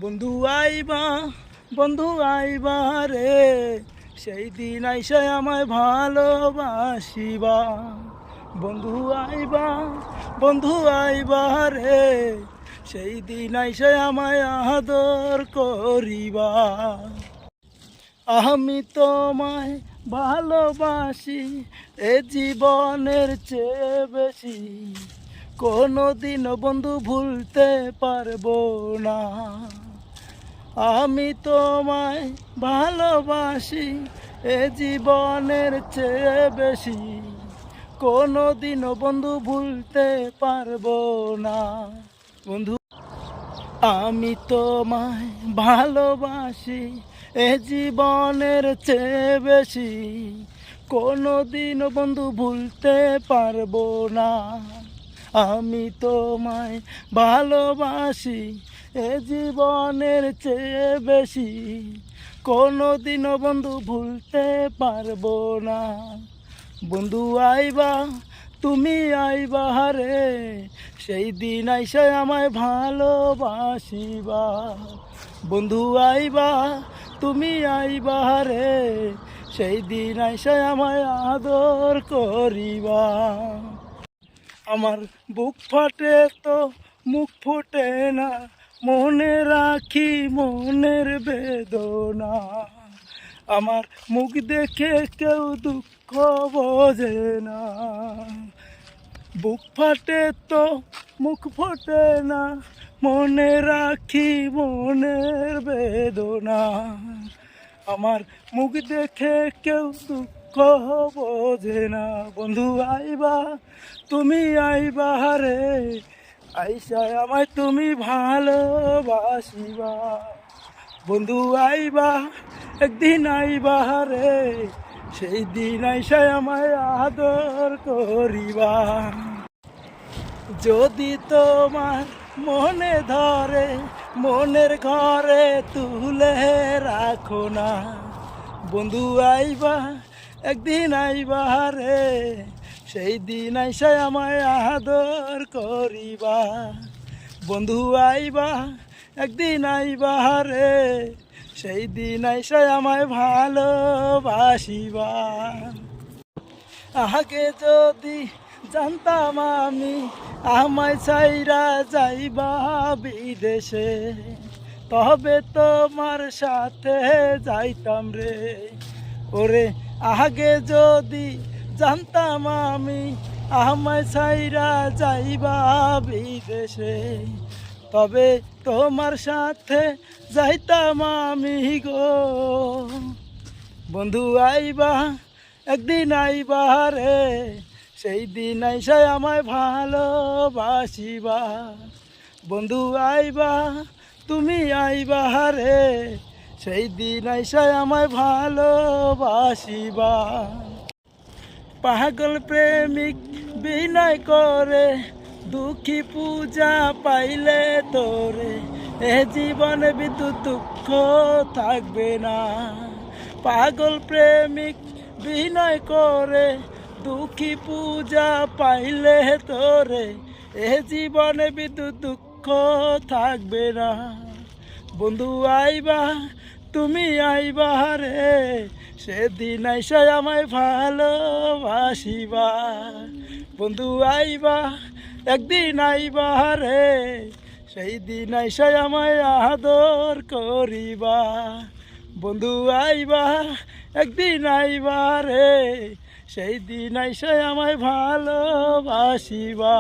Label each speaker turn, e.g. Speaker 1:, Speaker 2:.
Speaker 1: বন্ধু আইবা, বন্ধু আইবা রে, সেই দিন আইসা আমায় ভালোবাসিবা। বন্ধু আইবা, বন্ধু আইবা রে, সেই দিন আইসা আমায় আদর করিবা। আমি তোমায় ভালোবাসি এ জীবনের চেয়ে বেশি, কোনোদিন বন্ধু ভুলতে পারবো না। আমি তোমায় ভালোবাসি এ জীবনের চেয়ে বেশি, কোনোদিন বন্ধু ভুলতে পারবো না। বন্ধু আমি তোমায় ভালোবাসি এ জীবনের চেয়ে বেশি, কোনোদিন বন্ধু ভুলতে পারবো না। আমি তোমায় ভালোবাসি এ জীবনের চেয়ে বেশি, কোনোদিন বন্ধু ভুলতে পারবো না। বন্ধু আইবা, তুমি আইবা রে, সেই দিন আইসা আমায় ভালোবাসিবা। বন্ধু আইবা, তুমি আইবা রে, সেই দিন আইসা আমায় আদর করিবা। আমার বুক ফাটে তো মুখ ফুটে না, মনে রাখি মনের বেদনা। আমার মুখ দেখে কেউ দুঃখ বোঝে না। বুক ফাটে তো মুখ ফোটে না, মনে রাখি মনের বেদনা। আমার মুখ দেখে কেউ দুঃখ বোঝে না। বন্ধু আইবা, তুমি আইবা রে, আইসা আমায় তুমি ভালোবাসিবা। বন্ধু আইবা, একদিন আইবা রে, সেই দিন আইসা আমায় আদর করিবা। যদি তোমার মনে ধরে, মনের ঘরে তুলে রাখো না। বন্ধু আইবা, একদিন আইবা রে, সেই দিন আইসা আমায় আদর করিবা। বন্ধু আইবা, একদিন আইবা রে, সেই দিন আইসা আমায় ভালোবাসিবা। আগে যদি জানতাম আমি আমায় ছাইরা যাইবা বিদেশে, তবে তোমার সাথে যাইতাম রে। ওরে আগে যদি জানতাম আমি আমায় ছাইরা যাইবা বিদেশে, তবে তোমার সাথে যাইতাম আমি গো। বন্ধু আইবা, একদিন আইবা রে, সেই দিন আইসা আমায় ভালোবাসিবা। বন্ধু আইবা, তুমি আইবা রে, সেই দিন আইসা আমায় ভালোবাসিবা। পাগল প্রেমিক বিনয় করে, দুঃখী পূজা পাইলে তোরে, এ জীবনে বিদ্যুৎ দুঃখ থাকবে না। পাগল প্রেমিক বিনয় করে, দুঃখী পূজা পাইলে তোরে, এ জীবনে বিদ্যুৎ দুঃখ থাকবে না। বন্ধু আইবা, তুমি আইবা রে, সেদিন আইসা আমায় ভালোবাসিবা। বন্ধু আইবা, একদিন আইবা রে, সেই দিন আইসা আমায় আদর করিবা। বন্ধু আইবা, একদিন আইবা রে, সেই দিন আইসা আমায় ভালোবাসিবা।